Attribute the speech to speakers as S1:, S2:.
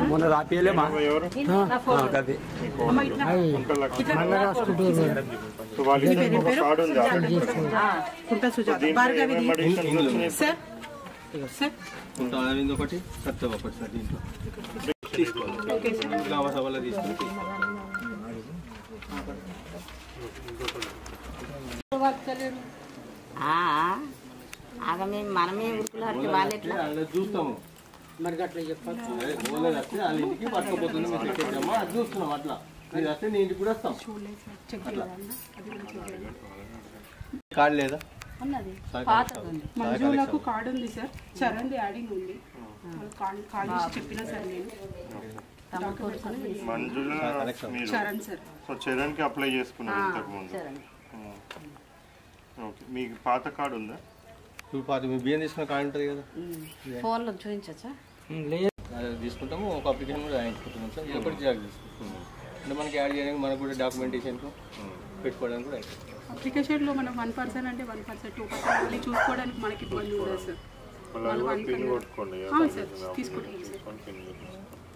S1: మొన్న రాపియలే మా
S2: ఒకటి సత్యం ఒకటి సార్ దీంట్లో తీసుకోవాలి సభలో తీసుకుని
S3: మనమే ఉరుకులాడితే వాళ్ళు ఎట్లా
S2: చూస్తాము మరి అట్లా చెప్పాలి వస్తే వాళ్ళ ఇంటికి పట్టుకపోతుంది మేము పెట్టేద్దామా అది చూస్తున్నాం అట్లా మీరు వస్తే నీ ఇంటికి కూడా వస్తాం కార్డు లేదా
S4: మంజులకు కార్డు ఉంది సార్ చరణ్ యాడింగ్ ఉంది కాల్ చేసి చెప్పినా సార్ నేను చరణ్ సార్
S5: సో చరణ్కి అప్లై చేసుకున్నాను ఇంతకు ముందు ఓకే మీకు పాత కార్డు ఉందా
S2: మీ బియ్యం తీసుకున్న కార్డు ఉంటుంది కదా
S3: ఫోన్లో చూపించచ్చా
S2: తీసుకుంటాము ఒక అప్లికేషన్ కూడా రాయించుకుంటున్నాం సార్ ఇది ఒకటి జాగ్రత్త తీసుకుంటున్నాం అంటే మనకి యాడ్ చేయడానికి మనకు కూడా డాక్యుమెంటేషన్కు పెట్టుకోవడానికి కూడా
S4: అప్లికేషన్లో మనం 1% అంటే 1% 2% మళ్ళీ చూసుకోవడానికి మనకి ఇబ్బంది ఉండదు సార్
S5: పిన్ కొట్టుకోండి
S4: సార్ తీసుకుంటాం సార్